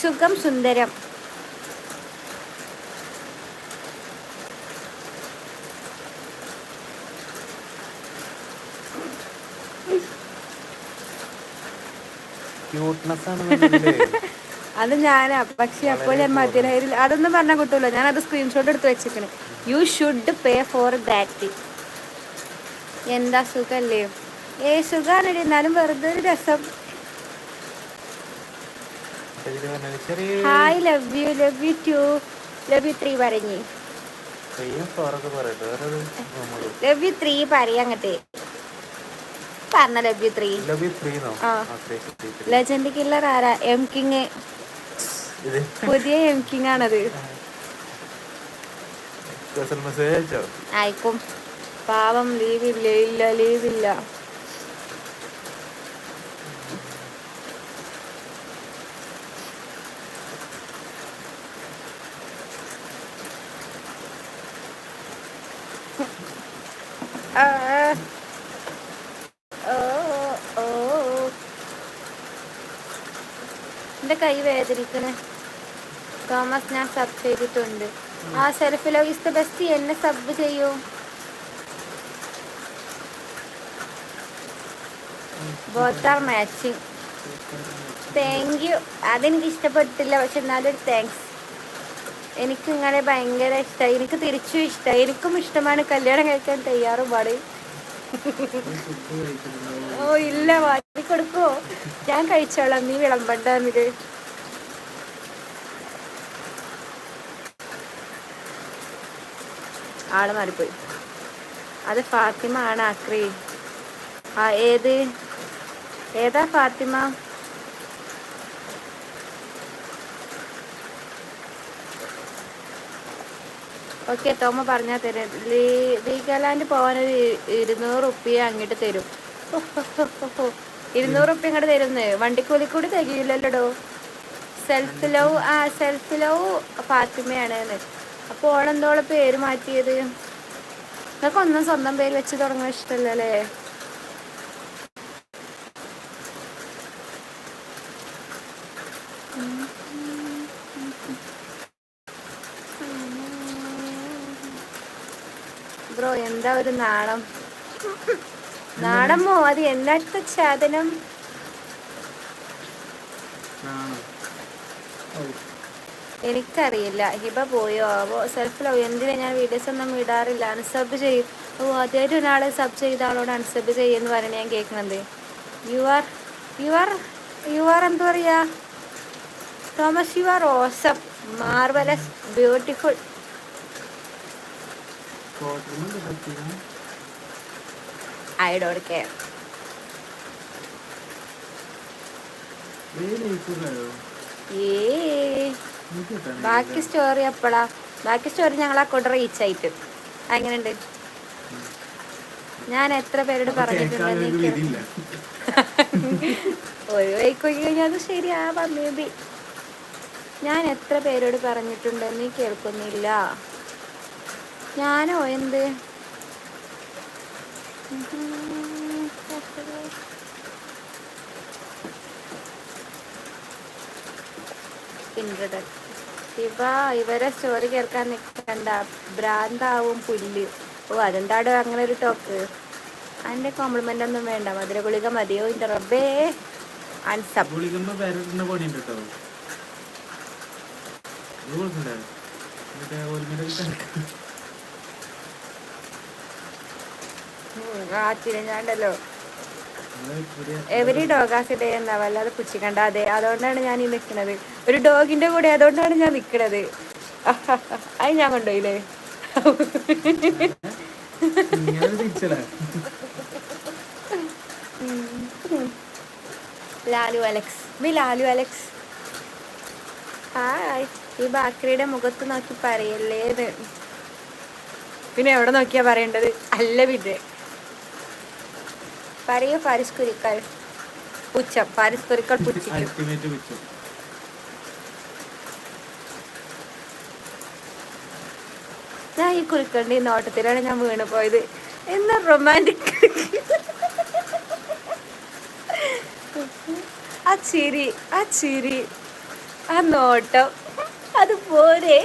സുഖം സുന്ദരം. അത് ഞാനാ, പക്ഷെ അപ്പോൾ ഞാൻ മധ്യലഹരിൽ അതൊന്നും പറഞ്ഞാൽ കിട്ടൂല. ഞാൻ അത് സ്ക്രീൻഷോട്ട് എടുത്ത് വെച്ചിരിക്കണ്. You should pay for that. എന്താ സുഖല്ലേ? സുഖാണ്. എന്നാലും വെറുതെ ഒരു രസം. Hi, love you, love you too, love you 3 പറഞ്ഞേ. ലവ് യു 3 പറയങ്ങട്ടെ. പറഞ്ഞ ലവ് യു 3. ലെജൻഡ് കില്ലർ ആരാ? M king. പുതിയ എം കിങ് ആണത്. അയക്കും. പാവം ലീവില്ല. ഇല്ല, ലീവില്ല. എന്റെ കൈ വേദനിക്കണേ. തോമസ്, ഞാൻ സബ് ചെയ്തിട്ടുണ്ട്. ആ self love is the best. എന്നെ സബ് ചെയ്യൂ. Both are matching. Thank you. അതെനിക്ക് ഇഷ്ടപ്പെട്ടില്ല, പക്ഷെ എന്നാലും താങ്ക്സ്. എനിക്ക് നിങ്ങളെ ഭയങ്കര ഇഷ്ടമായി. എനിക്ക് തിരിച്ചും ഇഷ്ടമായി. എനിക്കും ഇഷ്ടമാണ്. കല്യാണം കഴിക്കാൻ തയ്യാറുപാട്. ഓ ഇല്ല, വാങ്ങി കൊടുക്കോ? ഞാൻ കഴിച്ചോളാം, നീ വിളമ്പണ്ട. എന്നിട്ട് ആള് മാറിപ്പോയി. അത് ഫാത്തിമ ആണ്. ആക്രി. ആ ഏതാ ഫാത്തിമ? ഓക്കെ, തോമ പറഞ്ഞാൽ തരും. വീഗാലാൻഡ് പോകാനൊരു 200 റുപ്യ അങ്ങോട്ട് തരും. 200 റുപ്യ ഇങ്ങോട്ട് തരുന്നേ. വണ്ടിക്കൂലി കൂടി തികയില്ലല്ലോ. Self love ഫാത്തിമയാണ്. അപ്പോൾ ഓളെന്തോളെ പേര് മാറ്റിയത്? നിങ്ങൾക്ക് ഒന്നും സ്വന്തം പേര് വെച്ച് തുടങ്ങാൻ ഇഷ്ടമല്ലേ? ബ്രോ, എന്താ ഒരു നാണം? നാണമോ? അത് എന്നത്തെ സാധനം? എനിക്കറിയില്ല. ഹിബ പോയോ? സെൽഫ് ലവ് എന്തിനാ? ഞാൻ വീഡിയോസ് ഒന്നും ഇടാറില്ല. അൺസബ് ചെയ്യും. ഓ, അതായത് ഒരാളെ സബ് ചെയ്ത ആളോട് അൺസബ് ചെയ്യുമെന്ന് പറഞ്ഞ് ഞാൻ കേൾക്കണത്. യു ആർ എന്താ പറയാ? Thomas, you are awesome, marvellous, beautiful. I don't care. ബാക്കി സ്റ്റോറി എപ്പോഴാ? ബാക്കി സ്റ്റോറി ഞങ്ങൾ അക്കൗണ്ട് റീച്ച് ആയിട്ട്. അങ്ങനെയുണ്ട്. ഞാൻ എത്ര പേരോട് പറഞ്ഞിട്ടുണ്ട്? ഒരു വൈക്ക് കഴിഞ്ഞാൽ അത് ശരിയാവാ. മേ ബി ഞാൻ എത്ര പേരോട് പറഞ്ഞിട്ടുണ്ട്? നീ കേൾക്കുന്നില്ല. ഞാനോ? എന്ത്? ഇവരെ സ്റ്റോറി കേൾക്കാൻ നിൽക്കണ്ട, ഭ്രാന്താവും പുല്ല്. ഓ, അതെന്താടോ അങ്ങനെ ഒരു ടോക്ക്? അതിന്റെ കോംപ്ലിമെന്റ് ഒന്നും വേണ്ട. മധുര ഗുളിക മതിയോ? ഇന്റെ റബ്ബേ. ഞാണ്ടല്ലോ എവരി ഡോഗാസ് ഡേ എന്നാ വല്ലാതെ പുച്ഛിക്കണ്ട. അതെ, അതുകൊണ്ടാണ് ഞാൻ ഈ നിൽക്കുന്നത്. ഒരു ഡോഗിന്റെ കൂടെ, അതുകൊണ്ടാണ് ഞാൻ നിൽക്കുന്നത്. അത് ഞാൻ കൊണ്ടുപോയില്ലേ? ലാലു അലക്സ്. ഹായ്. ഈ ബാക്രിയുടെ മുഖത്ത് നോക്കി പറയല്ലേന്ന്. പിന്നെ എവിടെ നോക്കിയാ പറയേണ്ടത്? അല്ല പിന്നെ പറയൂ. ഫാരിസ് കുരിക്കൾ പുച്ഛം. ഫാരിസ് കുരിക്കൾ പുച്ഛിക്കും. ഞാൻ ഈ കുരിക്കളുടെ ഈ നോട്ടത്തിലാണ് ഞാൻ വീണ് പോയത്. എന്നാ റൊമാൻറ്റിക്. ആ ചിരി. ആ നോട്ടം അത് പോരെ.